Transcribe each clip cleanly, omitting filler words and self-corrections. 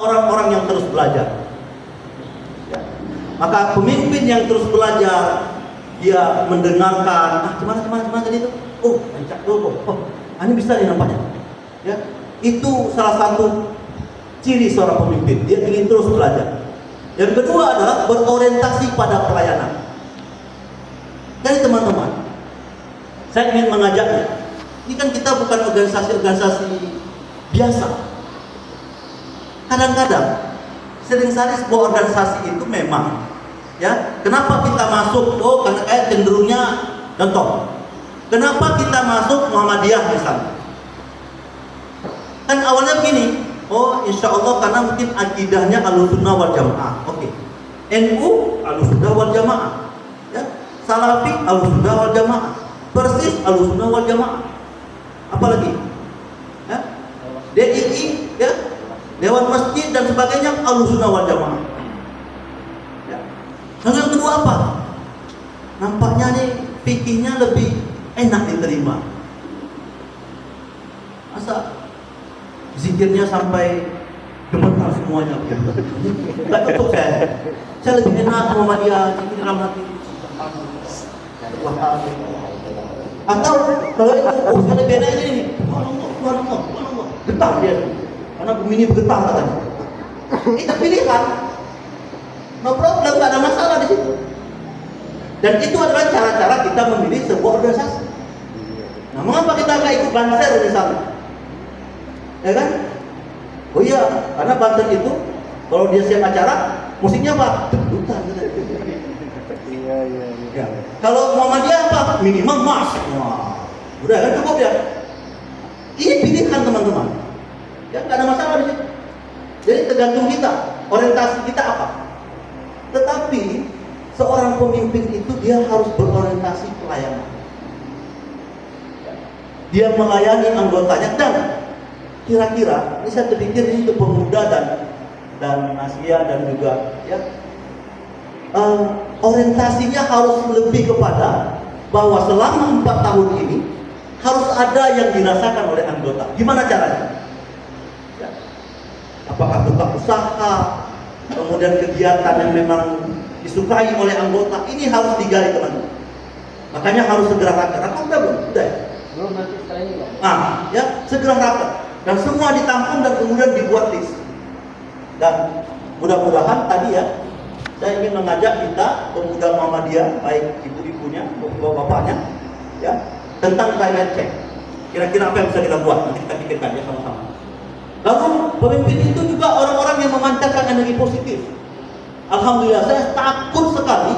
orang-orang yang terus belajar. Ya. Maka pemimpin yang terus belajar, dia mendengarkan, gimana tadi itu? Oh, ini bisa nih nampaknya. Ya, itu salah satu ciri seorang pemimpin. Dia ingin terus belajar. Yang kedua adalah berorientasi pada pelayanan. Jadi teman-teman, saya ingin mengajaknya. Ini kan kita bukan organisasi-organisasi biasa. Kadang-kadang, seringkali sebuah organisasi itu memang, ya, kenapa kita masuk? Oh, karena kayak cenderungnya contoh. Kenapa kita masuk Muhammadiyah misalnya? Kan awalnya begini, oh insya Allah karena mungkin akidahnya Ahlussunnah wal Jamaah. Oke. NU Ahlussunnah wal Jamaah. Ya. Salafi Ahlussunnah wal Jamaah. Persis Ahlussunnah wal Jamaah. Apalagi? Ya. DII, ya. Dewan Masjid dan sebagainya Ahlussunnah wal Jamaah. Ya. Dan yang kedua apa? Nampaknya nih fikihnya lebih enak diterima. Masa zikirnya sampai gemetar semuanya? Enggak cocok saya. Saya lebih enak Muhammadiyah, zikir dalam hati. Atau kalau itu, oh saya lebih enak ini. Subhanallah. Getar dia. Karena bumi ini bergetar katanya. Itu pilihan. No problem, nggak ada masalah di situ. Dan itu adalah cara-cara kita memilih sebuah organisasi. Nah, mengapa kita nggak ikut Banser misalnya? Ya kan? Oh iya, karena Banser itu kalau dia siap acara, musiknya apa? Dangdutan. Iya. Ya. Kalau Muhammadiyah apa? Minimal mas. Wah, udah kan cukup ya. Ini pilihan teman-teman. Ya, nggak ada masalah di situ. Jadi tergantung kita, orientasi kita apa. Tetapi seorang pemimpin itu dia harus berorientasi pelayanan. Dia melayani anggotanya dan kira-kira ini saya terpikir ini untuk pemuda dan Asia dan juga ya orientasinya harus lebih kepada bahwa selama 4 tahun ini harus ada yang dirasakan oleh anggota. Gimana caranya? Ya. Apakah buka usaha, kemudian kegiatan yang memang disukai oleh anggota, ini harus digali teman-teman. Makanya harus segera rapat. Rapat udah belum? Udah ya? Belum, nanti setelah ini Pak. Ya, segera rapat. Dan semua ditampung dan kemudian dibuat list. Dan mudah-mudahan tadi ya, saya ingin mengajak kita pemuda Muhammadiyah, baik ibu-ibunya, bapak-bapaknya, ya, tentang climate change. Kira-kira apa yang bisa kita buat? Nanti kita pikirkan ya sama-sama. Lalu pemimpin itu juga orang-orang yang memancarkan energi positif. Alhamdulillah saya takut sekali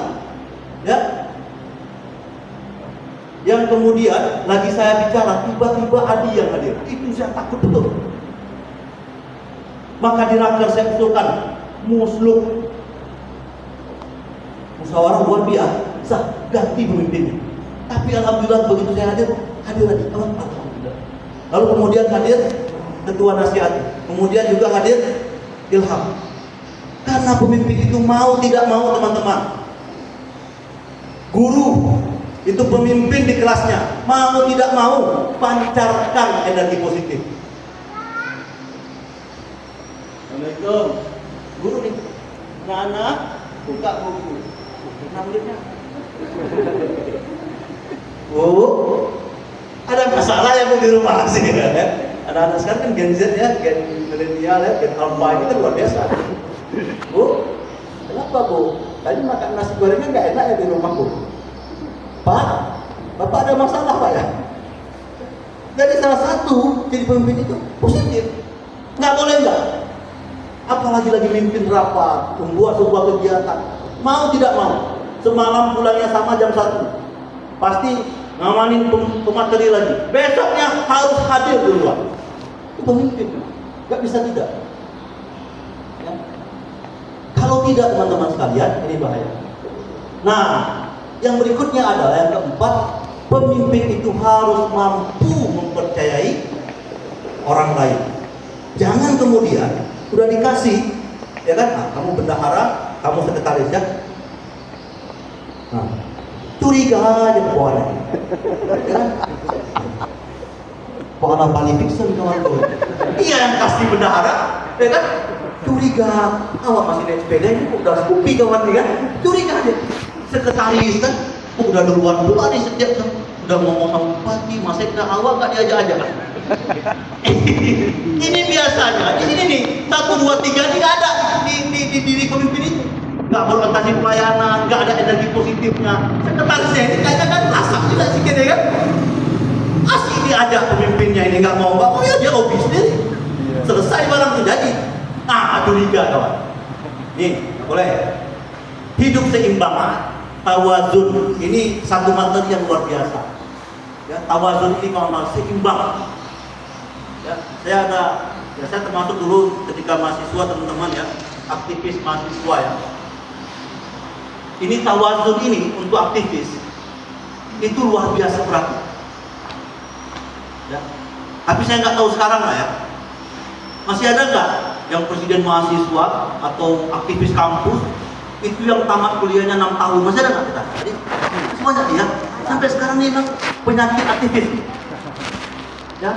ya. Yang kemudian lagi saya bicara tiba-tiba Adi yang hadir. Itu saya takut betul. Maka di raker saya usulkan musluk musyawarah luar biasa ganti pemimpinnya. Tapi alhamdulillah begitu saya hadir Adi. Alhamdulillah. Lalu kemudian hadir ketua nasihat, kemudian juga hadir Ilham. Karena pemimpin itu mau tidak mau teman-teman, guru itu pemimpin di kelasnya, mau tidak mau pancarkan energi positif. Assalamualaikum. Guru nih, anak-anak buka buku. Namanya. Oh, ada masalah ya Bu di rumah sih ya. Anak-anak sekarang kan Gen Z ya, Gen milenial ya, Gen Alpha itu kan luar biasa. Bu, kenapa Bu? Tadi makan nasi gorengnya nggak enak ya di rumah Bu? Pak, Bapak ada masalah Pak ya? Jadi salah satu jadi pemimpin itu positif. Nggak boleh nggak? Apalagi lagi mimpin rapat, membuat sebuah kegiatan. Mau tidak mau, semalam pulangnya sama jam 1. Pasti ngamanin pemateri lagi. Besoknya harus hadir duluan. Itu pemimpin, nggak bisa tidak. Ya. Kalau tidak teman-teman sekalian, ini bahaya. Nah, yang berikutnya adalah yang keempat, pemimpin itu harus mampu mempercayai orang lain. Jangan kemudian udah dikasih, ya kan? Nah, kamu bendahara, kamu sekretaris ya. Nah, curiga aja pohonnya. Ya kan? Pohon paling fiction kawan tuh. Dia yang kasih bendahara, ya kan? Curiga, awak masih naik sepeda ini kok udah Scoopy kawan nih kan? Curiga dia. Sekretaris kan, kok udah duluan pula nih setiap udah ngomong sama bupati, masa kita awak gak diajak-ajak kan? Ini biasanya di sini nih 1, 2, 3 ini nggak ada di diri pemimpin itu, nggak berorientasi pelayanan, nggak ada energi positifnya. Sekretarisnya ini kayaknya kan asap juga sih gitu kan? Asik diajak pemimpinnya ini nggak mau, ya dia lobby sendiri. Selesai barang itu jadi. Curiga kawan. Nih, boleh. Hidup seimbang, tawazun. Ini satu materi yang luar biasa. Ya, tawazun ini kalau seimbang. Ya, saya termasuk dulu ketika mahasiswa teman-teman ya, aktivis mahasiswa ya. Ini tawazun ini untuk aktivis itu luar biasa berat. Ya. Tapi saya nggak tahu sekarang lah ya. Masih ada nggak yang presiden mahasiswa atau aktivis kampus itu yang tamat kuliahnya 6 tahun? Masih ada nggak kita? Jadi semuanya dia sampai sekarang ini memang penyakit aktivis. Ya,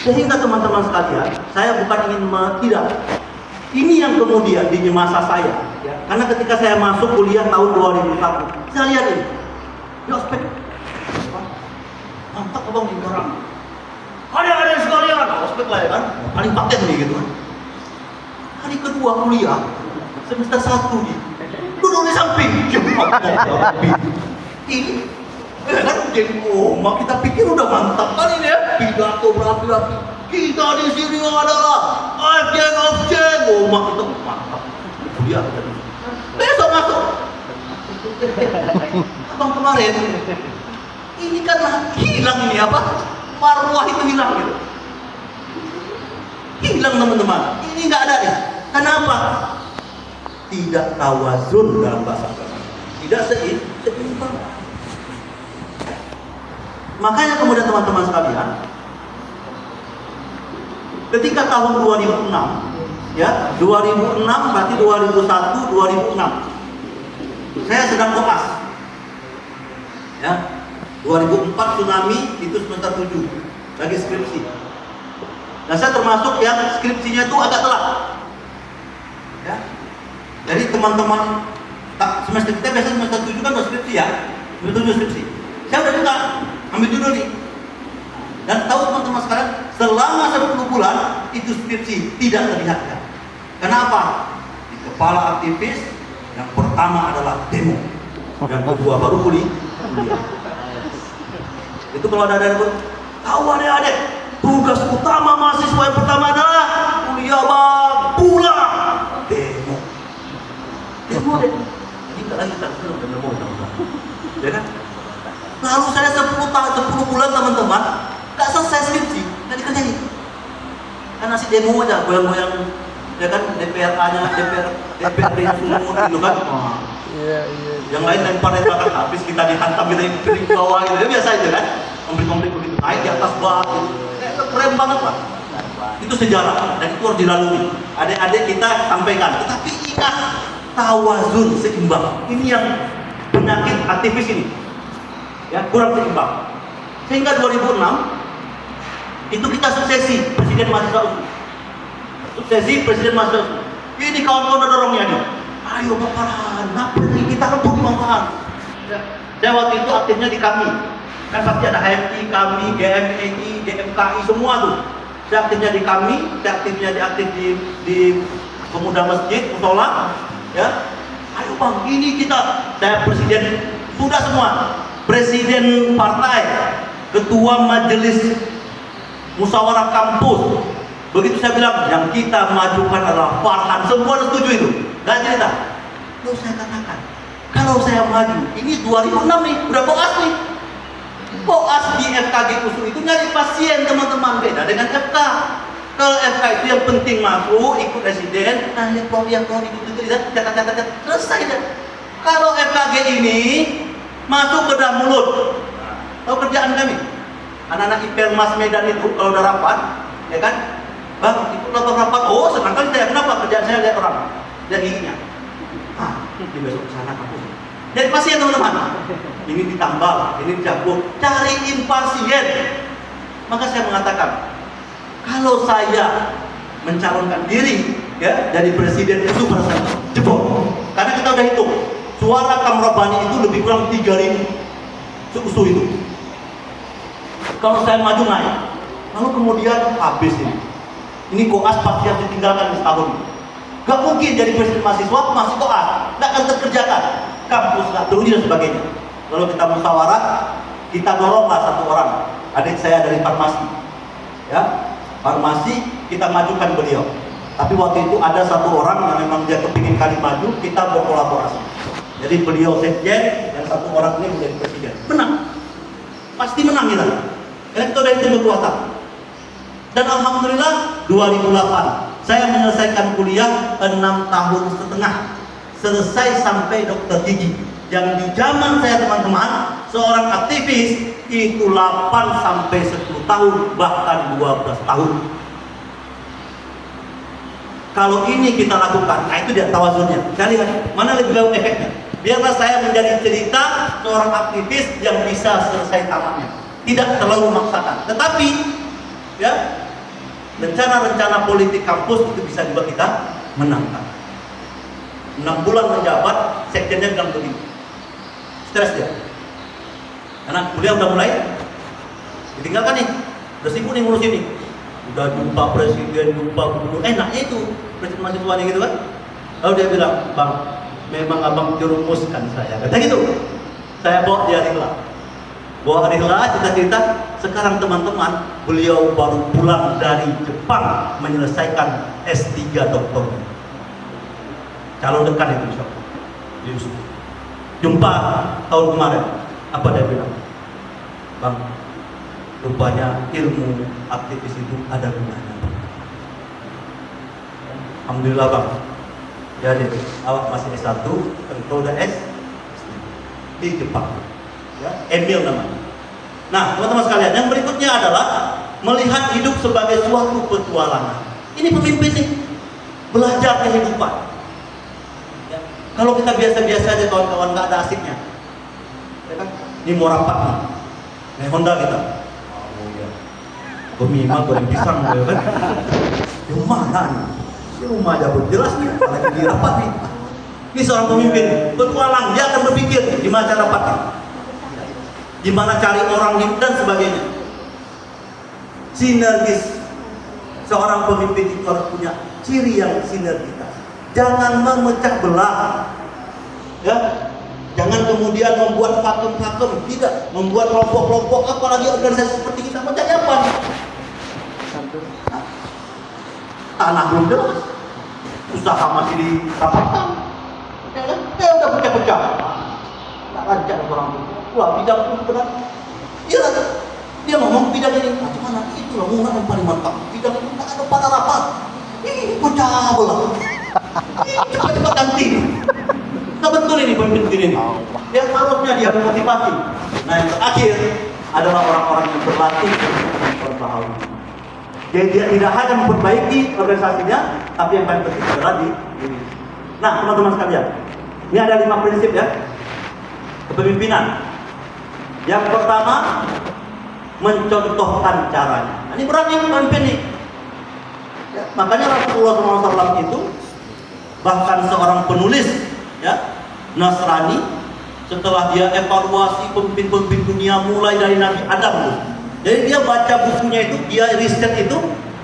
sehingga teman-teman sekalian, saya bukan ingin tidak. Ini yang kemudian di masa saya, ya, karena ketika saya masuk kuliah tahun 2001, saya lihat ini, ya ospek, mantap abang di orang. Ada sekalian, ospek lah ya kan, paling paten nih gitu. Hari kedua kuliah, semester 1 nih, duduk di samping, ini. Kan jadi kita pikir udah mantap kan ini ya, pidato berapi-api. Kita di sini adalah objek, kita mantap. Kuliah kita. Besok masuk. Abang kemarin, ini kan hilang ini apa? Marwah itu hilang gitu. Hilang teman-teman. Ini nggak ada ya. Kenapa? Tidak tawazun dalam bahasa agama. Tidak seimbang. Makanya kemudian teman-teman sekalian, ketika tahun 2006, ya 2006 berarti 2001, 2006, saya sedang koas, ya 2004 tsunami itu semester 7, lagi skripsi. Nah saya termasuk yang skripsinya itu agak telat, ya. Jadi teman-teman semester kita biasanya semester 7 kan skripsi ya, semester 7 skripsi. Saya udah juga ambil judul nih. Dan tahu teman-teman sekarang, selama 10 bulan itu skripsi tidak terlihat. Kenapa? Di kepala aktivis yang pertama adalah demo, yang kedua baru kuliah. Itu kalau ada tahu adik-adik, tugas utama mahasiswa yang pertama adalah kuliah bang, pulang demo. Demo deh. Jadi nggak lagi tak demo, ya kan? Lalu saya 10 bulan teman-teman gak selesai skripsi, gak dikerjain. Kan nasi demo aja, goyang-goyang, ya kan DPR-nya, DPR-nya sumut gitu kan. Iya. Yang lain lempar di belakang, habis kita dihantam, kita di bawah gitu, ya biasa aja kan. Konflik-konflik begitu, naik di atas bawah gitu. Keren banget Pak. Itu sejarah, dan itu harus dilalui. Adik-adik kita sampaikan, tetapi ingat tawazun seimbang. Ini yang penyakit aktivis ini. Ya, kurang seimbang. Sehingga 2006 itu kita suksesi presiden mahasiswa USU. Suksesi presiden mahasiswa USU. Ini kawan-kawan dorongnya nih. Ayo Bapak, apa nih kita rebut Bapak. Saya waktu itu aktifnya di kami. Kan pasti ada HMI, kami, GMI, GMKI semua tuh. Saya aktifnya di kami, saya aktif di pemuda masjid, musola. Ya. Ayo Bang, ini kita, saya presiden sudah semua. Presiden partai, ketua majelis musyawarah kampus. Begitu saya bilang, yang kita majukan adalah Farhan. Semua setuju itu. Gak cerita. Lalu saya katakan, kalau saya maju, ini 2006 nih, udah koas nih. Koas di FKG USU itu nyari pasien teman-teman, beda dengan FK. Kalau FK itu yang penting masuk, ikut presiden, nah lihat yang itu catat, selesai deh. Kalau FKG ini masuk bedah mulut. Tahu kerjaan kami? Anak-anak IPL Mas Medan itu kalau udah rapat, ya kan? Bang, ikut rapat. Oh, senang kali saya. Kenapa? Kerjaan saya lihat orang, lihat giginya. Ini besok kesana kampus. Jadi pasien teman-teman. Ini ditambal, ini dicampur. Cariin pasien. Maka saya mengatakan, kalau saya mencalonkan diri ya jadi presiden itu persen jebol. Karena kita udah hitung suara Kamrabani itu lebih kurang 3.000 seusu itu. Kalau saya maju naik, lalu kemudian habis ini. Ini koas pasti harus ditinggalkan di setahun. Gak mungkin jadi presiden mahasiswa masih koas, gak akan terkerjakan. Kampus gak teruni dan sebagainya. Lalu kita musyawarah, kita doronglah satu orang, adik saya dari farmasi, ya farmasi kita majukan beliau. Tapi waktu itu ada satu orang yang memang dia kepingin kali maju, kita berkolaborasi. Jadi beliau sekjen dan satu orang ini menjadi presiden. Menang, pasti menang kita. Karena kita udah hitung kekuatan. Dan alhamdulillah 2008 saya menyelesaikan kuliah 6 tahun setengah, selesai sampai dokter gigi. Yang di zaman saya teman-teman, seorang aktivis itu 8 sampai 10 tahun, bahkan 12 tahun. Kalau ini kita lakukan, nah itu dia tawazunnya. Saya lihat mana lebih jauh efeknya. Biarlah saya menjadi cerita seorang aktivis yang bisa selesai tamatnya, tidak terlalu memaksakan. Tetapi, ya rencana-rencana politik kampus itu bisa juga kita menangkan. 6 bulan menjabat, sekjennya bilang begini, stres dia. Karena kuliah udah mulai, ditinggalkan nih, udah sibuk nih ngurus ini. Udah jumpa presiden, jumpa gubernur, enaknya itu presiden mahasiswanya gitu kan. Lalu dia bilang, bang, memang abang dirumuskan saya, kata gitu. Saya bawa dia rihla, cerita-cerita. Sekarang teman-teman, beliau baru pulang dari Jepang menyelesaikan S3 doktornya. Calon dekan itu insya Allah. Jumpa tahun kemarin, apa dia bilang? Bang, rupanya ilmu aktivis itu ada gunanya. Alhamdulillah bang. Jadi awak masih S1, engkau udah S di Jepang. Ya, Emil namanya. Nah, teman-teman sekalian, yang berikutnya adalah melihat hidup sebagai suatu petualangan. Ini pemimpin nih, belajar kehidupan. Ya, kalau kita biasa-biasa aja kawan-kawan, nggak ada asiknya. Ya kan? Ini mau rapat nih, naik Honda kita. Oh iya, pemimah goreng pisang, ya kan? Di mana nih? Di rumah aja belum jelas nih, lagi di rapat nih. Ini seorang pemimpin, petualang, dia akan berpikir gimana cara rapat, gimana cari orang dan sebagainya. Sinergis. Seorang pemimpin itu harus punya ciri yang sinergitas. Jangan memecah belah, ya. Jangan kemudian membuat pakem-pakem, tidak membuat kelompok-kelompok, apalagi organisasi seperti kita. Macam apa nih? Tanah belum jelas, usaha masih dirapatkan, ya kan? Udah pecah-pecah. Tak lancar orang itu. Wah, bidang itu benar. Iya lah, dia ngomong bidang ini, macam mana? Itulah murah yang paling mantap. Bidang itu tak ada pada rapat. Ini pecah belah. Ini cepat-cepat ganti. Nah betul ini pemimpin ini. Yang harusnya dia memotivasi. Nah yang terakhir adalah orang-orang yang berlatih untuk memperbaharui. Jadi dia tidak hanya memperbaiki organisasinya, tapi yang paling penting adalah di diri. Nah teman-teman sekalian, ini ada 5 prinsip ya kepemimpinan. Yang pertama, mencontohkan caranya. Nah, ini berat nih pemimpin nih. Ya, makanya Rasulullah SAW itu bahkan seorang penulis, ya Nasrani, setelah dia evaluasi pemimpin-pemimpin dunia mulai dari Nabi Adam tuh. Jadi dia baca bukunya itu, dia riset itu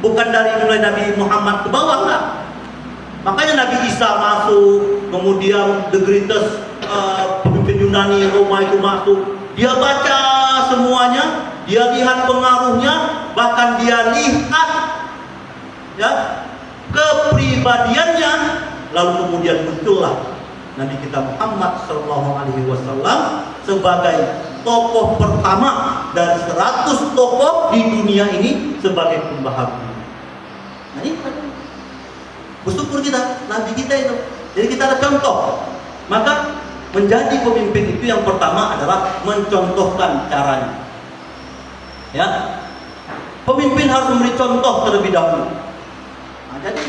bukan dari mulai Nabi Muhammad ke bawah enggak. Makanya Nabi Isa masuk, kemudian the greatest pemimpin Yunani, Roma itu masuk. Dia baca semuanya, dia lihat pengaruhnya, bahkan dia lihat ya kepribadiannya, lalu kemudian muncullah Nabi kita Muhammad SAW sebagai tokoh pertama dari 100 tokoh di dunia ini sebagai pembahagia. Nah ini bersyukur kita, Nabi kita itu. Jadi kita ada contoh. Maka menjadi pemimpin itu yang pertama adalah mencontohkan caranya. Ya, pemimpin harus memberi contoh terlebih dahulu. Nah, jadi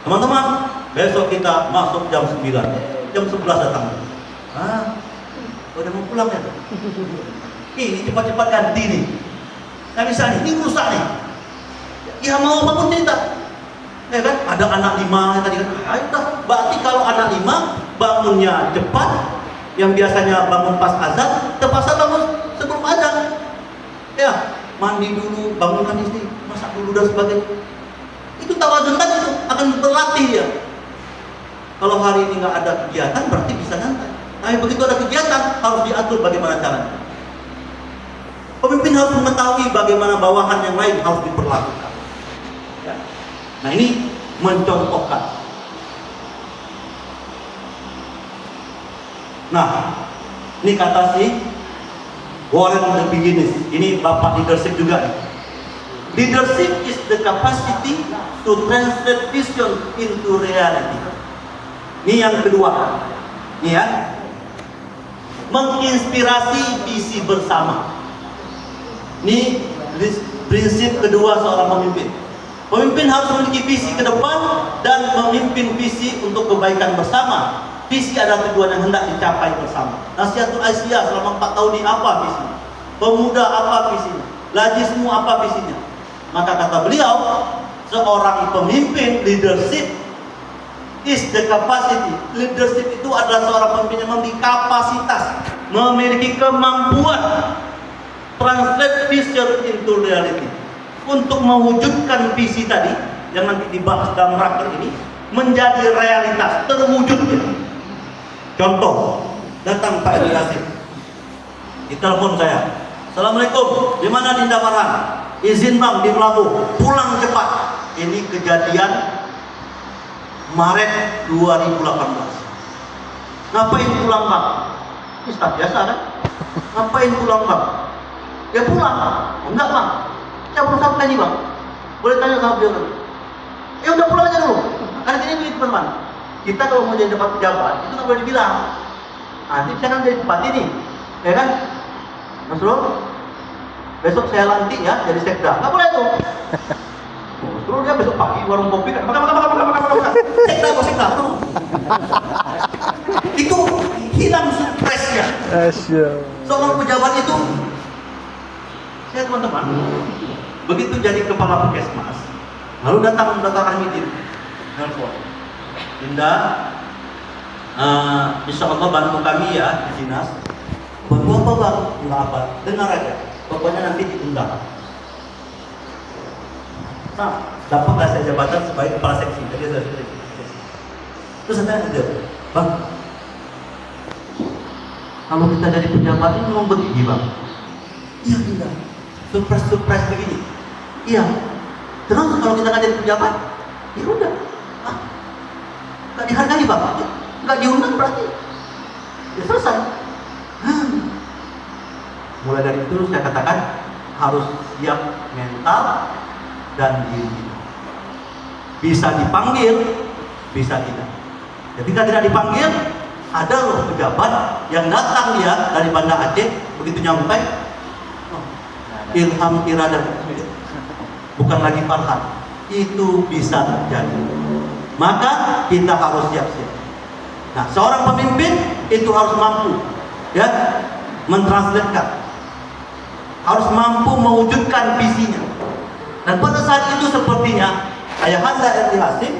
teman-teman, besok kita masuk jam 9, jam 11 datang. Udah mau pulang ya? Ini cepat-cepat ganti nih. Nggak bisa nih, ini rusak nih. Ya mau apapun cerita. Ya kan? Ada anak 5 tadi kan. Udah, berarti kalau anak 5 bangunnya cepat, yang biasanya bangun pas azan, terpaksa bangun sebelum azan. Ya, mandi dulu, bangunkan istri, masak dulu dan sebagainya. Itu tawazun tadi itu akan berlatih ya. Kalau hari ini nggak ada kegiatan, berarti bisa nyantai. Tapi begitu ada kegiatan, harus diatur bagaimana caranya. Pemimpin harus mengetahui bagaimana bawahan yang lain harus diperlakukan. Ya. Nah ini mencontohkan. Nah, ini kata si Warren Buffett. Ini bapak leadership juga nih. Leadership is the capacity to translate vision into reality. Ini yang kedua. Ini ya. Menginspirasi visi bersama. Ini prinsip kedua seorang pemimpin. Pemimpin harus memiliki visi ke depan dan memimpin visi untuk kebaikan bersama. Visi adalah tujuan yang hendak dicapai bersama. Nasihatul Aisyah selama 4 tahun ini apa visinya? Pemuda apa visinya? Laji semua apa visinya? Maka kata beliau, seorang pemimpin, leadership is the capacity. Leadership itu adalah seorang pemimpin yang memiliki kapasitas, memiliki kemampuan translate vision into reality, untuk mewujudkan visi tadi yang nanti dibahas dalam raker ini menjadi realitas, terwujud ya. Contoh, datang Pak Edi Hasim, ditelepon saya, Assalamualaikum, di mana Dinda Farhan? Izin bang di Melabuh, pulang cepat. Ini kejadian Maret 2018. Ngapain pulang bang? Ini staf biasa kan? Ngapain pulang bang? Ya pulang. Oh, enggak bang, saya belum sampai nih bang. Boleh tanya sama beliau kan? Ya udah pulang aja dulu. Karena ini begitu teman-teman. Kita kalau mau jadi dapat pejabat itu nggak boleh dibilang. Nanti saya kan jadi bupati nih, ya kan? Mas Bro, besok saya lantik ya jadi sekda. Nggak boleh tuh. Terus dia besok pagi warung kopi kan makan. Sekda kok sekda tuh. Itu hilang surprise-nya. Seorang pejabat itu, saya teman-teman, begitu jadi kepala puskesmas, lalu datang Hamidin, nelfon, Dinda, insya Allah bantu kami ya di dinas. Bantu apa bang? Enggak apa, dengar aja. Pokoknya nanti diundang. Nah, dapatlah saya jabatan sebagai kepala seksi. Terus saya tanya dia, bang, kalau kita jadi pejabat ini memang begini bang? Iya Dinda. Surprise begini. Iya. Terus kalau kita nggak jadi pejabat, ya udah. Nggak dihargai bapak, nggak diundang berarti. Ya selesai. Mulai dari itu saya katakan harus siap mental dan diri. Bisa dipanggil, bisa tidak. Ketika tidak dipanggil, ada loh pejabat yang datang dia dari Banda Aceh, begitu nyampe, Ilham Irada, bukan lagi Farhan. Itu bisa terjadi. Maka kita harus siap-siap. Nah, seorang pemimpin itu harus mampu, ya, mentranslatekan, harus mampu mewujudkan visinya. Dan pada saat itu sepertinya Ayahanda Edi Hasim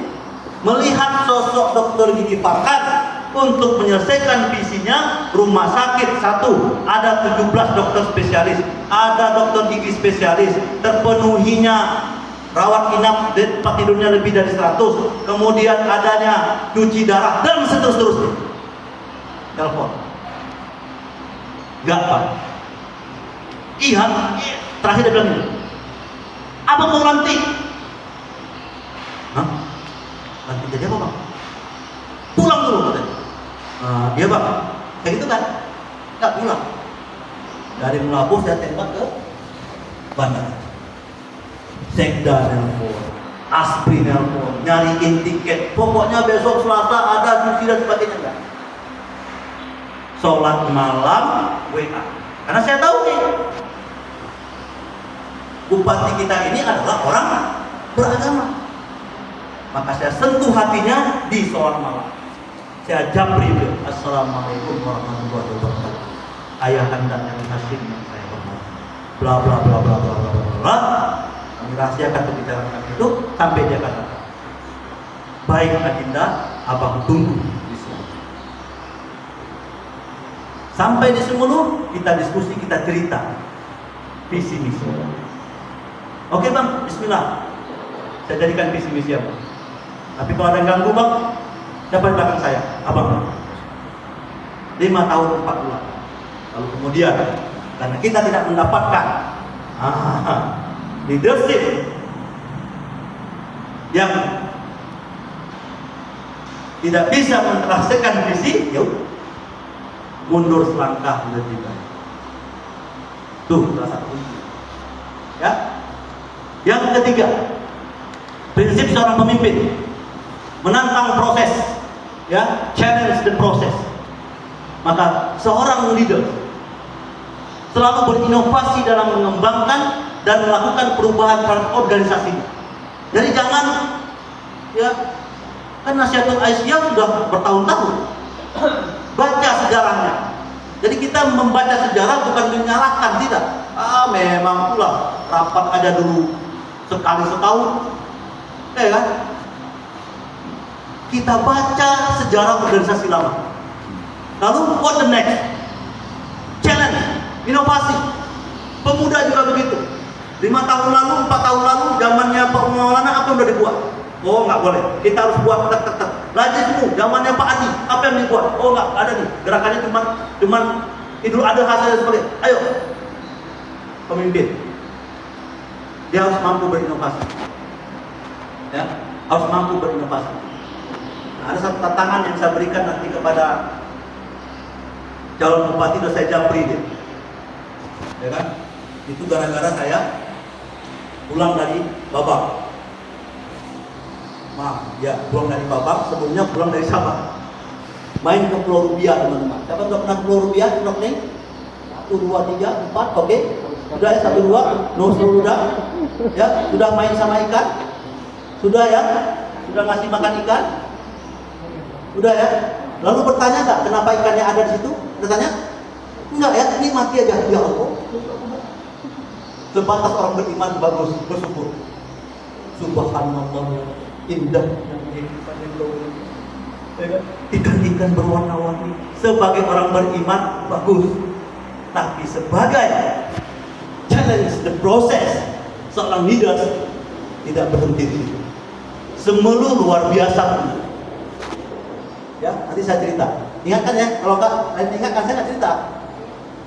melihat sosok Dr. Gigi Farhan untuk menyelesaikan visinya. Rumah sakit satu, ada 17 dokter spesialis, ada dokter gigi spesialis, terpenuhinya rawat inap tempat tidurnya lebih dari 100, kemudian adanya cuci darah dan seterusnya. Telepon, enggak pak? Iya, terakhir dia bilang ini, abang mau lantik. Hah? Lantik jadi apa bang? Pulang dulu katanya. Iya bang, kayak gitu kan? Enggak pulang. Dari Melabuh saya tembak ke bandara. Sekda nelpon, Aspri nelpon, nyariin tiket. Pokoknya besok Selasa ada cuci dan sebagainya enggak. Sholat malam WA. Karena saya tahu nih, bupati kita ini adalah orang beragama. Maka saya sentuh hatinya di sholat malam. Saya japri beliau, Assalamualaikum warahmatullahi wabarakatuh. Ayahanda yang Hasim yang saya hormati. Bla bla bla bla bla bla bla. Kami rahasiakan pembicaraan itu sampai dia kata, baik agenda abang tunggu di sini. Sampai di Sumulu kita diskusi, kita cerita visi misi. Oke bang, bismillah. Saya jadikan visi misi abang. Tapi kalau ada yang ganggu bang, siapa di belakang saya? Abang. 5 tahun 4 bulan. Lalu kemudian karena kita tidak mendapatkan leadership yang tidak bisa mentransferkan visi, yuk mundur selangkah lebih baik. Tuh salah satu kunci. Ya. Yang ketiga, prinsip seorang pemimpin menantang proses, ya, challenge the process. Maka seorang leader selalu berinovasi dalam mengembangkan dan melakukan perubahan terhadap organisasinya. Jadi jangan, ya, kan Nasihatul Aisyah sudah bertahun-tahun baca sejarahnya. Jadi kita membaca sejarah bukan menyalahkan, tidak. Memang pula rapat aja dulu sekali setahun, ya kan? Kita baca sejarah organisasi lama. Lalu what the next? Challenge, inovasi. Pemuda juga begitu. 5 tahun lalu, 4 tahun lalu, zamannya Pak Maulana apa yang udah dibuat? Oh nggak boleh, kita harus buat tek. Lajismu, zamannya Pak Adi, apa yang dibuat? Oh nggak ada nih, gerakannya cuman Idul Adha hasilnya seperti. Ayo, pemimpin, dia harus mampu berinovasi. Ya, harus mampu berinovasi. Nah, ada satu tantangan yang saya berikan nanti kepada calon bupati, udah saya japri dia, ya kan? Itu gara-gara saya pulang dari Babak. Maaf, ya pulang dari Babak, sebelumnya pulang dari Sabah. Main ke Pulau Rubiah teman-teman. Siapa sudah pernah ke Pulau Rubiah? Sudah nih? 1, 2, 3, 4, oke? Sudah ya, 1, 2, no sudah? Ya, sudah main sama ikan? Sudah ya? Sudah ngasih makan ikan? Sudah ya? Lalu bertanya nggak kenapa ikannya ada di situ? Bertanya? Enggak ya, ini mati aja. Ya Allah. Sebatas orang beriman bagus, bersyukur. Subhanallah, indahnya kehidupan di pulau ini. Ikan-ikan berwarna-warni. Sebagai orang beriman bagus, tapi sebagai challenge the process, seorang leader tidak berhenti di situ. Semelu luar biasa. Ya, nanti saya cerita. Ingatkan ya, kalau enggak ingatkan, saya nggak cerita.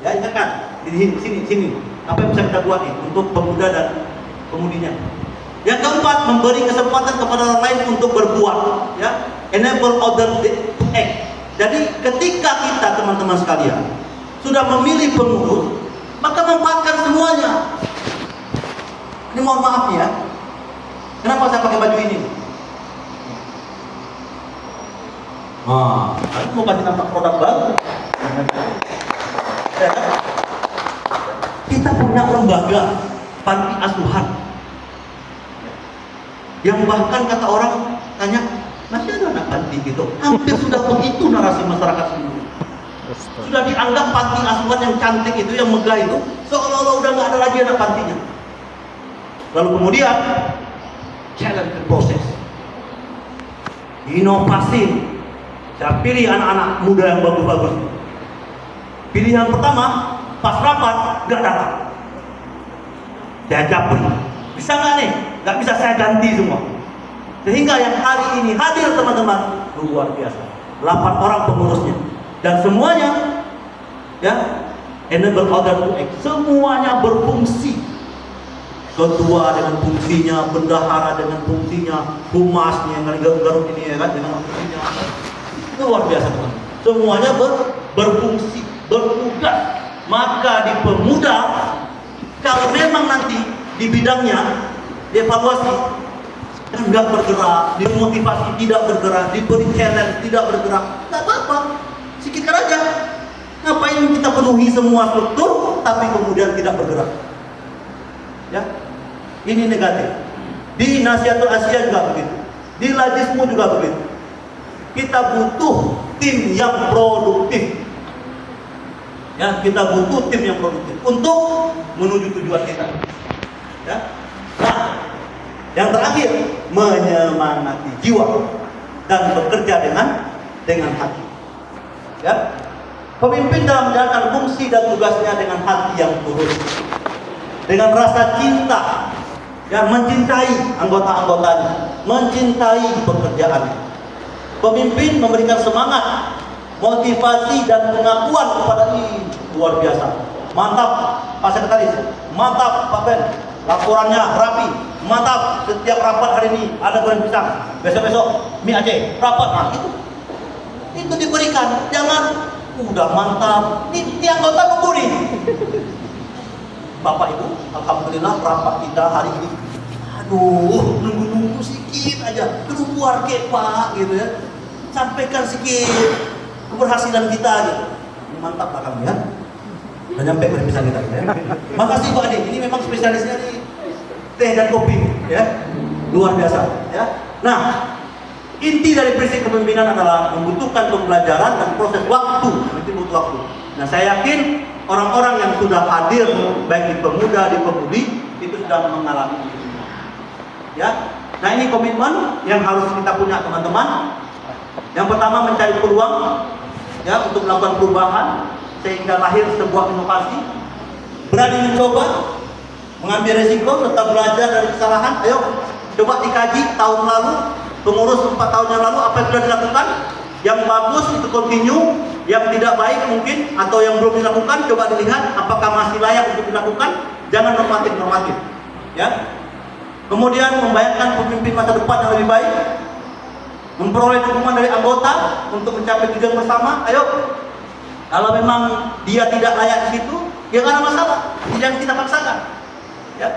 Ya, ingatkan. Di sini. Apa yang bisa kita buat nih untuk pemuda dan pemudinya. Yang keempat, memberi kesempatan kepada orang lain untuk berbuat, ya. Enable other to act. Jadi ketika kita teman-teman sekalian sudah memilih pengurus, maka manfaatkan semuanya. Ini mohon maaf ya. Kenapa saya pakai baju ini? Aku mau kasih nampak produk baru. Ya. Kita punya lembaga panti asuhan yang bahkan kata orang tanya, masih ada anak panti gitu. Hampir sudah begitu narasi masyarakat sendiri. Sudah dianggap panti asuhan yang cantik itu, yang megah itu, seolah-olah udah nggak ada lagi anak pantinya. Lalu kemudian challenge the process, inovasi. Saya pilih anak-anak muda yang bagus-bagus. Pilihan pertama, pas rapat nggak datang. Saya japri, bisa nggak nih? Nggak bisa, saya ganti semua. Sehingga yang hari ini hadir teman-teman luar biasa. 8 orang pengurusnya dan semuanya, ya, enable other to act. Semuanya berfungsi. Ketua dengan fungsinya, bendahara dengan fungsinya, humasnya yang garuk-garuk ini, ya kan, dengan fungsinya. Luar biasa teman. Semuanya berfungsi, bertugas. Maka di pemuda, kalau memang nanti di bidangnya dievaluasi dan nggak bergerak, dimotivasi tidak bergerak, diberi challenge tidak bergerak, nggak apa-apa, sikitkan aja. Ngapain kita penuhi semua struktur tapi kemudian tidak bergerak? Ya, ini negatif. Di Nasihatul Aisyah juga begitu, di Lajismu juga begitu. Kita butuh tim yang produktif. Ya, kita butuh tim yang produktif untuk menuju tujuan kita. Ya. Nah, yang terakhir, menyemangati jiwa. dan bekerja dengan hati. Ya, pemimpin dalam menjalankan fungsi dan tugasnya dengan hati yang tulus, dengan rasa cinta, ya, mencintai anggota-anggotanya, mencintai pekerjaannya. Pemimpin memberikan semangat, motivasi dan pengakuan kepada ini luar biasa. Mantap Pak Sekretaris, mantap Pak Ben, laporannya rapi, mantap setiap rapat hari ini ada goreng pisang, besok-besok mie Aceh, rapat. Nah, itu diberikan, jangan udah mantap, ini anggota nunggu nih. Bapak Ibu, alhamdulillah rapat kita hari ini, aduh, nunggu sedikit aja, tunggu warga Pak, gitu ya, sampaikan sedikit keberhasilan kita, gitu. Mantap lah kami ya, udah nyampe goreng pisang kita, ya. Makasih Pak Ade, ini memang spesialisnya nih teh dan kopi, ya, luar biasa, ya. Nah, inti dari prinsip kepemimpinan adalah membutuhkan pembelajaran dan proses waktu, itu butuh waktu. Nah, saya yakin orang-orang yang sudah hadir, baik di pemuda, di pemudi, itu sudah mengalami itu. Ya, nah ini komitmen yang harus kita punya teman-teman. Yang pertama mencari peluang, ya, untuk melakukan perubahan sehingga lahir sebuah inovasi. Berani mencoba, mengambil resiko, serta belajar dari kesalahan. Ayo, coba dikaji tahun lalu. Pengurus 4 tahun yang lalu apa yang sudah dilakukan, yang bagus itu continue, yang tidak baik mungkin atau yang belum dilakukan coba dilihat apakah masih layak untuk dilakukan, jangan normatif, ya. Kemudian membayangkan pemimpin masa depan yang lebih baik, memperoleh dukungan dari anggota untuk mencapai tujuan bersama. Ayo, kalau memang dia tidak layak di situ, ya nggak ada masalah, jangan kita paksakan. Ya,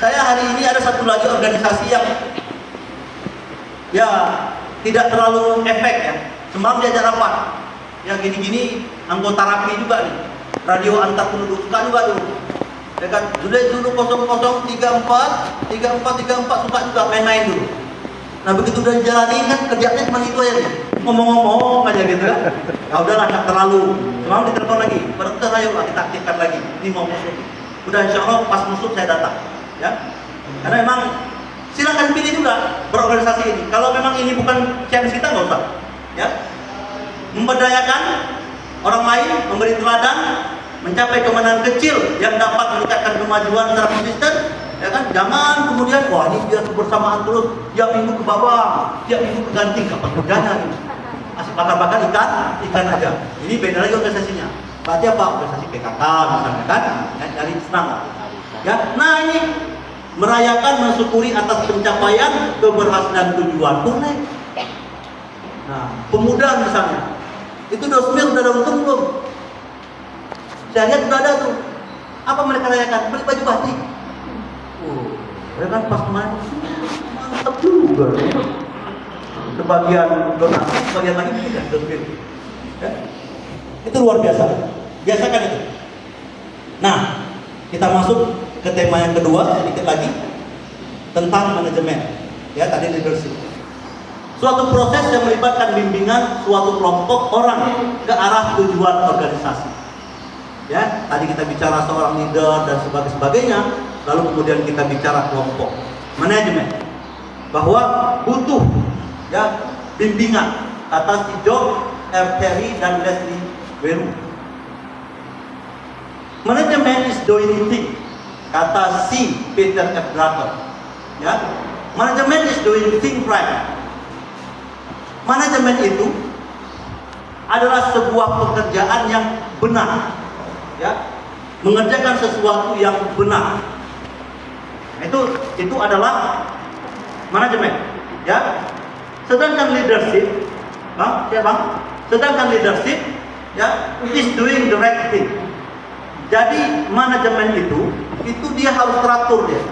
saya hari ini ada satu lagi organisasi yang ya tidak terlalu efek ya. Semalam diajak rapat, ya gini-gini anggota rapi juga nih, radio antar penduduk suka juga tuh. Ya kan, dulu 0034 suka juga main-main dulu. Nah begitu udah dijalanin kan kerjanya cuma itu aja nih, ngomong-ngomong aja gitu ya. Nah udahlah nggak terlalu. Semalam ditelepon lagi, berarti ayo kita aktifkan lagi. Ini mau musuh. Udah insya Allah pas musuh saya datang, ya. Karena memang silakan pilih juga berorganisasi ini. Kalau memang ini bukan chance kita nggak usah, ya. Memberdayakan orang lain, memberi teladan, mencapai kemenangan kecil yang dapat meningkatkan kemajuan secara konsisten, ya kan. Jangan kemudian wah ini biar kebersamaan terus, tiap minggu ke bawah, tiap minggu ke ganti, kapan kerjanya ini? Asik bakar-bakar ikan aja. Ini beda lagi organisasinya. Berarti apa? Organisasi PKK misalnya kan, dari senang. Ya, nah ini merayakan, mensyukuri atas pencapaian keberhasilan tujuan boleh. Nah, pemuda misalnya, itu dosmir udah ada untung belum? Saya lihat udah ada tuh. Apa mereka rayakan? Beli baju batik. Mereka kan pas kemarin mantap juga. Sebagian donasi, sebagian lagi tidak dosmir. Ya? Itu luar biasa. Biasakan itu. Nah, kita masuk ke tema yang kedua sedikit lagi tentang manajemen. Ya, tadi leadership. Suatu proses yang melibatkan bimbingan suatu kelompok orang ke arah tujuan organisasi. Ya, tadi kita bicara seorang leader dan sebagainya, lalu kemudian kita bicara kelompok manajemen. Bahwa butuh ya bimbingan, kata si John R. Terry dan Leslie Weru. Manajemen is doing things, kata si Peter F. Drucker. Ya, manajemen is doing things right. Manajemen itu adalah sebuah pekerjaan yang benar, ya, mengerjakan sesuatu yang benar. Itu adalah manajemen, ya. Sedangkan leadership, sedangkan leadership, ya, is doing the right thing. Jadi manajemen itu dia harus teratur ya,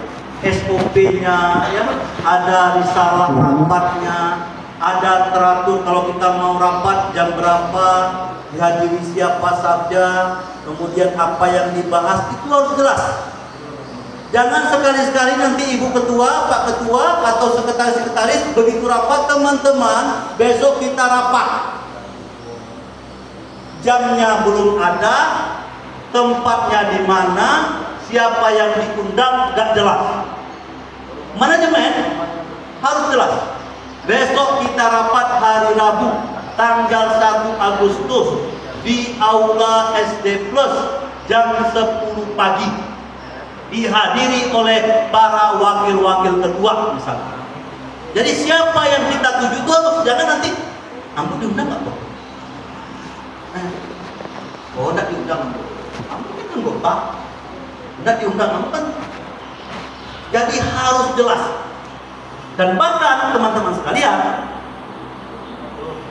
SOP-nya, ya, ada risalah rapatnya. Ada teratur kalau kita mau rapat jam berapa, dihadiri siapa saja, kemudian apa yang dibahas, itu harus jelas. Jangan sekali-sekali nanti Ibu Ketua, Pak Ketua, atau sekretaris-sekretaris begitu rapat, teman-teman, besok kita rapat. Jamnya belum ada, tempatnya di mana, siapa yang diundang, gak jelas. Manajemen harus jelas. Besok kita rapat hari Rabu tanggal 1 Agustus di Aula SD Plus jam 10 pagi. Dihadiri oleh para wakil-wakil ketua misalnya. Jadi siapa yang kita tuju itu harus, jangan nanti ambo diundang nggak kok? Oh, tidak diundang. Ambo kan Pak, tidak diundang ambo kan. Jadi harus jelas. Dan bahkan teman-teman sekalian,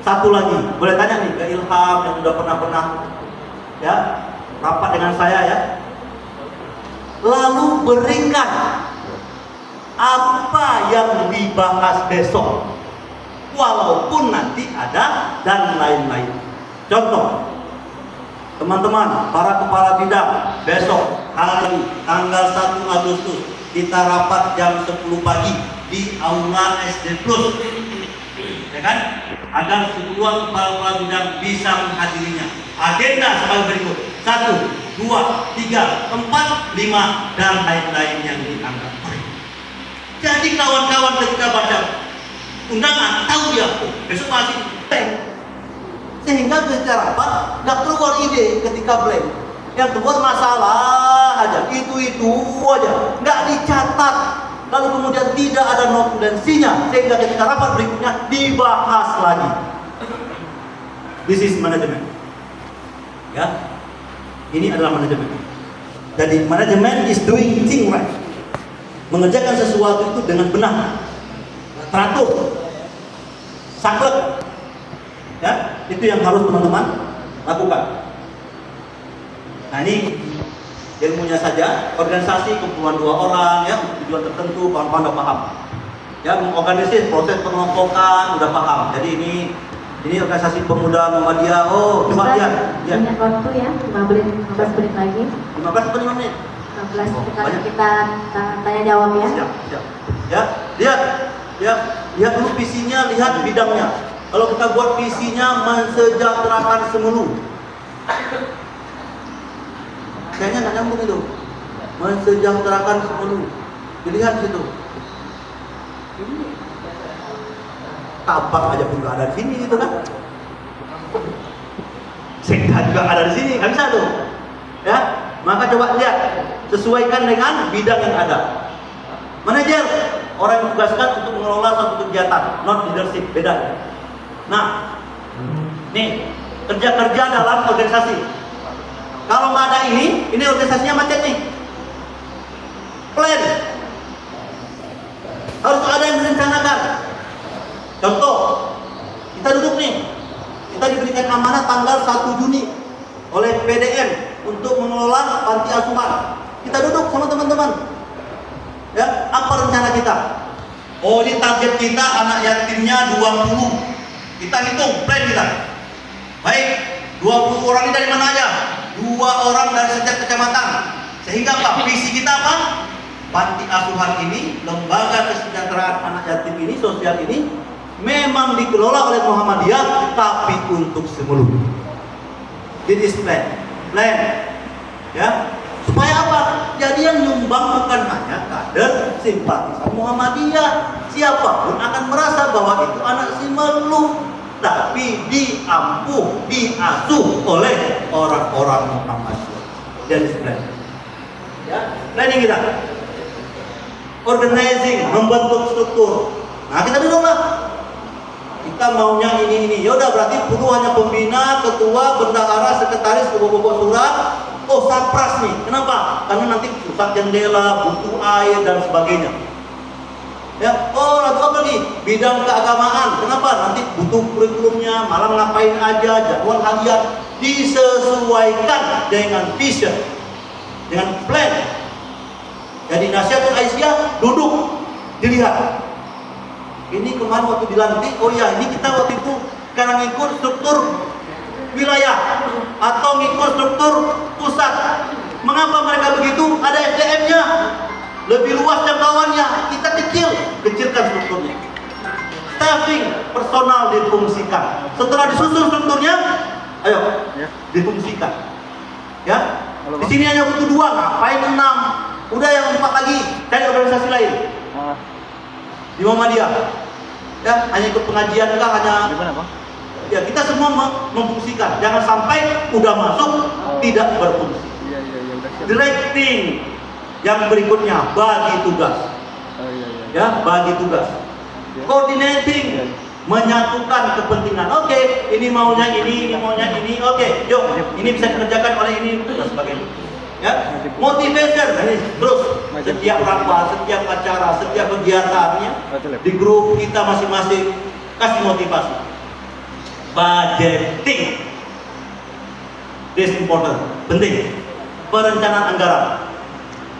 satu lagi, boleh tanya nih ke Ilham yang sudah pernah ya rapat dengan saya ya. Lalu berikan apa yang dibahas besok, walaupun nanti ada dan lain-lain. Contoh, teman-teman, para kepala bidang, besok hari tanggal 1 Agustus kita rapat jam 10 pagi di Aula SD Plus, ya kan? Agar semua kepala bidang bisa menghadirinya. Agenda sebagai berikut: 1, 2, 3, 4, 5 dan lain-lain yang dianggap. Jadi kawan-kawan ketika baca undangan tahu dia besok masih blank, sehingga ketika rapat nggak keluar ide ketika blank, yang keluar masalah aja, itu aja, nggak dicatat, lalu kemudian tidak ada notulensinya, sehingga ketika rapat berikutnya dibahas lagi. This is management, ya, ini adalah manajemen. Jadi manajemen is doing thing right, mengerjakan sesuatu itu dengan benar, teratur, saklek, ya, itu yang harus teman-teman lakukan. Nah ini ilmunya saja, organisasi kumpulan 2 orang ya, tujuan tertentu, kawan-kawan udah paham. Ya, mengorganisir proses pengelompokan udah paham. Jadi ini organisasi pemuda Muhammadiyah. Oh, coba lihat. Banyak waktu ya, 15 menit lagi. 15 atau 5 menit? 15 kita tanya jawab ya. Siap. Ya, lihat dulu visinya, lihat bidangnya. Kalau kita buat visinya mensejahterakan semulu, kayaknya nggak nyambung itu. Mensejahterakan semulu, dilihat situ. Ini tabak aja pun nggak ada di sini gitu kan? Sekda juga ada di sini, nggak bisa tuh. Ya, maka coba lihat, sesuaikan dengan bidang yang ada. Manajer, orang yang ditugaskan untuk mengelola suatu kegiatan, not leadership, beda. Nah, nih kerja-kerja dalam organisasi. Kalau nggak ada ini organisasinya macet nih. Plan harus ada yang direncanakan. Contoh, kita duduk nih, kita diberikan amanah tanggal 1 Juni oleh PDM untuk mengelola panti asuhan. Kita duduk sama teman-teman. Ya, apa rencana kita? Oh, ini target kita anak yatimnya 20. Kita hitung plan kita. Baik, 20 orang ini dari mana aja? 2 orang dari setiap kecamatan. Sehingga apa? Visi kita apa? Panti asuhan ini, lembaga kesejahteraan anak yatim ini, sosial ini memang dikelola oleh Muhammadiyah, tapi untuk semulu. This is plan. Ya, supaya apa? Jadi yang nyumbang bukan hanya kader simpatisan Muhammadiyah, siapapun akan merasa bahwa itu anak si Melu, tapi diampuh, diasuh oleh orang-orang Muhammadiyah. Jadi plan. Ya, planning kita. Organizing, membentuk struktur. Nah, kita dulu lah. Kita maunya ini. Ya udah, berarti perlu hanya pembina, ketua, bendahara, sekretaris, pokok-pokok surat. Oh, sapras nih. Kenapa? Karena nanti rusak jendela, butuh air dan sebagainya. Ya, oh, lalu apa nih? Bidang keagamaan. Kenapa? Nanti butuh kurikulumnya, malam ngapain aja, jadwal harian, disesuaikan dengan vision, dengan plan. Jadi Nasihatul Aisyah duduk, dilihat. Ini kemarin waktu dilantik, oh ya, ini kita waktu itu karena ngikut struktur wilayah atau ngikut struktur pusat. Mengapa mereka begitu? Ada SDM-nya, lebih luas jangkauannya. Kita kecilkan strukturnya. Staffing, personal difungsikan. Setelah disusun strukturnya, ayo difungsikan. Ya, di sini hanya butuh 2, ngapain 6? Udah yang 4 lagi dari organisasi lain. Di Muhammadiyah. Ya, hanya ikut pengajian kah, hanya Gimana Bang? ya kita semua memfungsikan. Jangan sampai udah masuk tidak berfungsi. Iya udah siap. Directing yang berikutnya, bagi tugas. Oh iya. Ya, bagi tugas. Ya. Coordinating, Iya. menyatukan kepentingan. Oke, ini maunya ini maunya ini. Oke, yuk, ini bisa dikerjakan oleh ini dan sebagainya. Ya, motivation. Ini terus setiap rapat, setiap acara, setiap kegiatannya di grup kita masing-masing kasih motivasi. Budgeting, this important, penting. Perencanaan anggaran.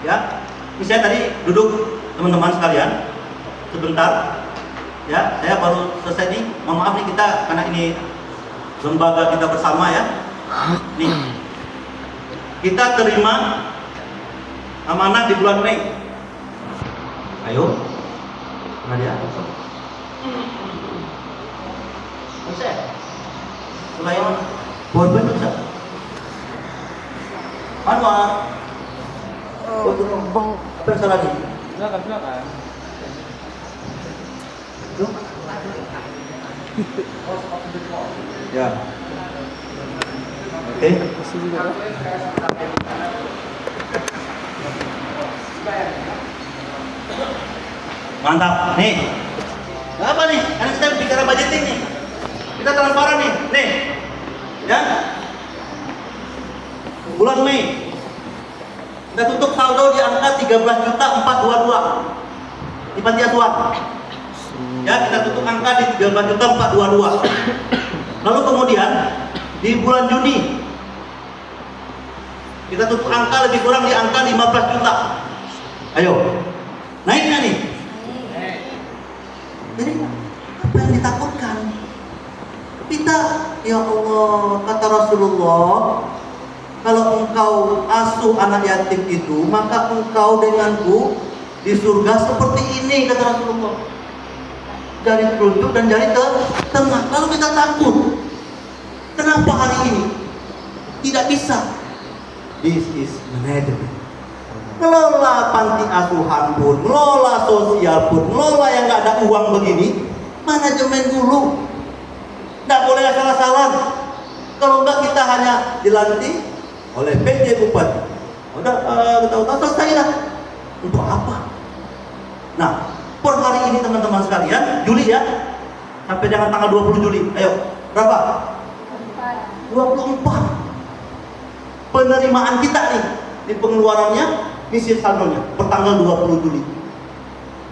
Ya, misalnya tadi duduk teman-teman sekalian sebentar. Ya, saya baru selesai nih. Mohon maaf nih kita karena ini lembaga kita bersama ya. Nih, kita terima amanah di bulan Mei. Ayo, Nadia. Bisa. Selain korban bisa. Anwar. Oh, apa yang salah nih? Silakan. Ya. Oke. Mantap. Nih. Apa nih? Karena kita bicara budgeting nih. Kita transparan nih. Nih. Ya. Bulan Mei. Kita tutup saldo di angka 13.422 di panti asuhan. Ya, kita tutup angka di 13.422. Lalu kemudian di bulan Juni kita tutup angka lebih kurang di angka 15 juta. Ayo, naik nggak nih? Jadi apa yang ditakutkan? Kita, ya Allah, kata Rasulullah, kalau engkau asuh anak yatim itu, maka engkau denganku di surga seperti ini, kata Rasulullah. Jari telunjuk dan jari tengah. Lalu kita takut. Kenapa hari ini tidak bisa? This is management. Ngelola panti asuhan pun, ngelola sosial pun, ngelola yang nggak ada uang begini, manajemen dulu. Nggak boleh asal-asalan. Kalau nggak kita hanya dilantik oleh PJ Bupati. Udah kita selesai lah. Untuk apa? Nah, per hari ini teman-teman sekalian, Juli ya, sampai dengan tanggal 20 Juli. Ayo, berapa? 24. Penerimaan kita nih di pengeluarannya, misi saldonya per tanggal 20 Juli.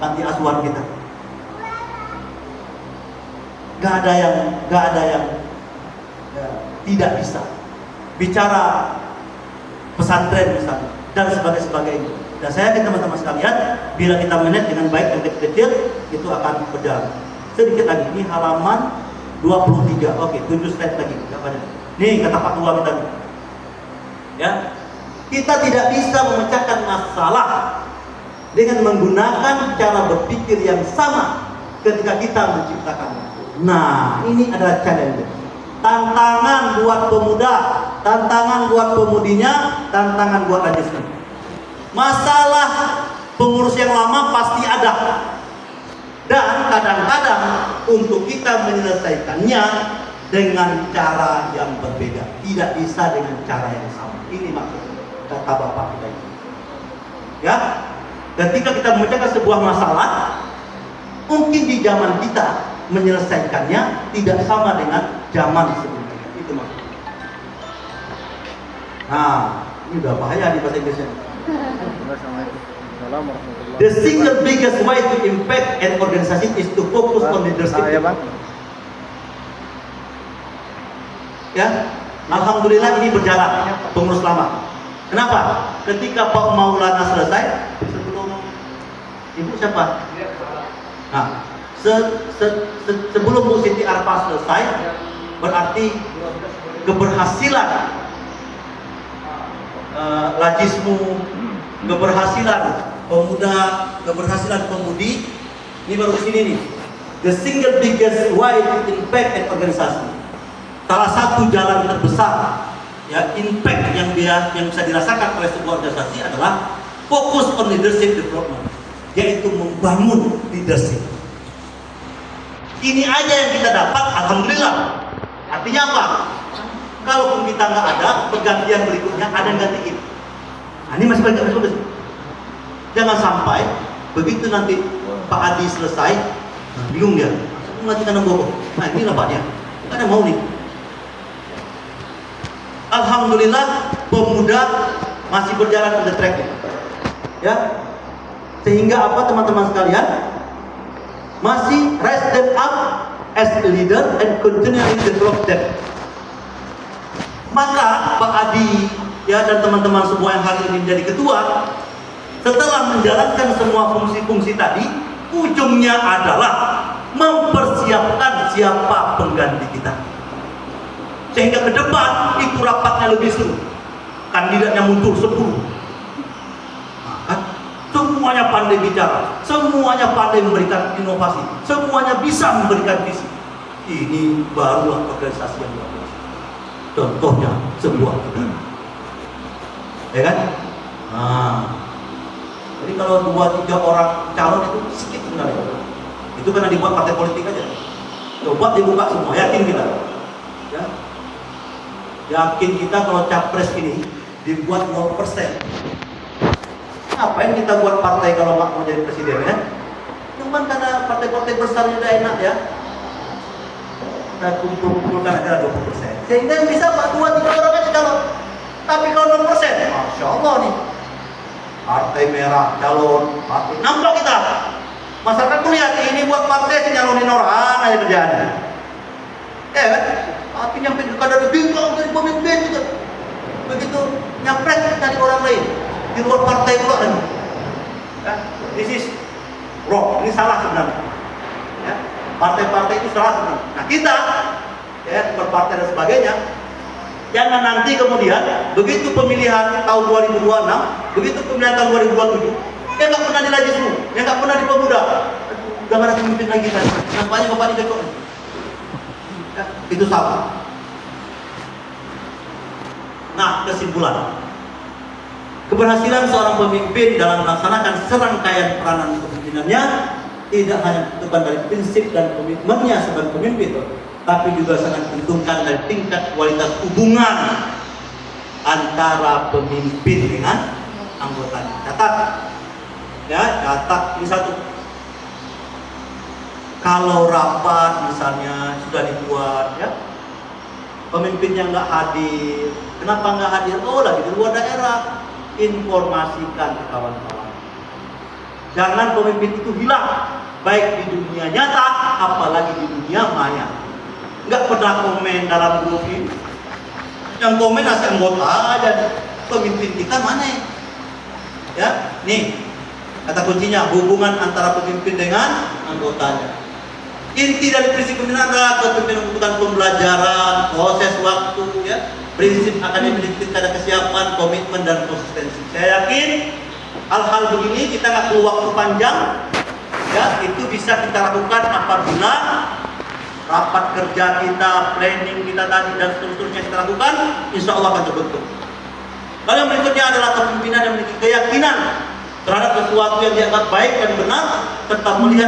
Panti asuhan kita. Gak ada yang ya, tidak bisa. Bicara pesantren misalnya dan sebagainya. Dan saya yakin teman-teman sekalian, bila kita manage dengan baik dan kecil, itu akan berjalan. Sedikit lagi, ini halaman 23. Oke, 7 slide lagi. Nih kata Pak Tua kita. Ya, kita tidak bisa memecahkan masalah dengan menggunakan cara berpikir yang sama ketika kita menciptakannya. Nah, ini adalah challenge. Tantangan buat pemuda, tantangan buat pemudinya, tantangan buat rajismen. Masalah pengurus yang lama pasti ada. Dan kadang-kadang untuk kita menyelesaikannya dengan cara yang berbeda. Tidak bisa dengan cara yang sama. Ini maksud kata Bapak kita ini. Ya, ketika kita memecahkan sebuah masalah, mungkin di zaman kita menyelesaikannya tidak sama dengan zaman sebelumnya. Itu maksudnya. Nah, ini udah bahaya di bahasa Inggrisnya. The single biggest way to impact an organization is to focus on leadership. Ya, Bang. Ya, alhamdulillah ini berjalan pengurus lama. Kenapa? Ketika Pak Maulana selesai, sebelum Ibu siapa? Nah, sebelum Bu Siti Arfa selesai, berarti keberhasilan lajismu, keberhasilan pemuda, keberhasilan pemudi, ini baru di sini nih. The single biggest way to impact an organisasi. Salah satu jalan terbesar ya impact yang bisa dirasakan oleh sebuah organisasi adalah fokus on leadership development, yaitu membangun leadership. Ini aja yang kita dapat, alhamdulillah. Artinya apa? Kalaupun kita nggak ada, pergantian berikutnya ada yang gantiin. Nah, ini masih bagus. Jangan sampai begitu nanti Pak Adi selesai, bingung dia. Nanti kan bobo. Nah, ini nampaknya. Kan mau nih. Alhamdulillah pemuda masih berjalan on the track. Ya. Sehingga apa teman-teman sekalian? Masih rise them up as a leader and continually develop them. Maka Pak Adi ya dan teman-teman semua yang hari ini menjadi ketua, setelah menjalankan semua fungsi-fungsi tadi, ujungnya adalah mempersiapkan siapa pengganti kita. Sehingga ke depan itu rapatnya lebih seru. Kandidatnya muncul 10. Semuanya pandai bicara, semuanya pandai memberikan inovasi, semuanya bisa memberikan visi. Ini barulah organisasi yang luar biasa. Contohnya sebuah negara, ya kan? Nah, jadi kalau 2-3 orang calon itu sedikit sebenarnya. Itu karena dibuat partai politik aja. Coba dibuka semua, yakin kita. Ya? Yakin kita kalau capres ini dibuat 0%. Ngapain kita buat partai kalau nggak mau jadi presiden ya? Cuman karena partai-partai besar udah enak ya. Kita kumpulkan aja 20%. Sehingga yang bisa 2-3 orang aja calon. Tapi kalau 0%, Masya Allah nih. Partai merah calon, partai nampak kita. Masyarakat melihat ini buat partai sih nyalonin orang aja kerjaannya. Ya kan? Tapi nyampe kadang bingung dari pemimpin gitu. Begitu nyapres dari orang lain. Di luar partai pula kan. Ya, this is wrong, ini salah sebenarnya. Ya, partai-partai itu salah sebenarnya. Nah kita, ya berpartai dan sebagainya, jangan nanti kemudian begitu pemilihan tahun 2026, begitu pemilihan tahun 2027, yang nggak pernah di Lajismu, yang nggak pernah di Pemuda, udah nggak ada pemimpin lagi kan? Nampaknya bapak di Depok. Ya, itu salah. Nah kesimpulan. Keberhasilan seorang pemimpin dalam melaksanakan serangkaian peranan kepemimpinannya tidak hanya ditentukan dari prinsip dan komitmennya sebagai pemimpin, tapi juga sangat ditentukan dari tingkat kualitas hubungan antara pemimpin dengan anggotanya. Catat, ya, catat ini satu. Kalau rapat misalnya sudah dibuat, ya, pemimpinnya nggak hadir, kenapa nggak hadir? Oh, lagi di luar daerah. Informasikan ke kawan-kawan. Jangan pemimpin itu hilang, baik di dunia nyata, apalagi di dunia maya. Nggak pernah komen dalam grup ini. Yang komen asal anggota aja. Pemimpin kita mana ya? Ya, nih kata kuncinya hubungan antara pemimpin dengan anggotanya. Inti dari prinsip pembinaan adalah kepemimpinan membutuhkan pembelajaran, proses waktu, ya. Prinsip akan dimiliki ada kesiapan, komitmen dan konsistensi. Saya yakin hal-hal begini kita nggak perlu waktu panjang, ya itu bisa kita lakukan apabila rapat kerja kita, planning kita tadi dan seterusnya kita lakukan, insya Allah akan terbentuk. Lalu yang berikutnya adalah kepemimpinan yang memiliki keyakinan terhadap sesuatu yang dianggap baik dan benar, serta melihat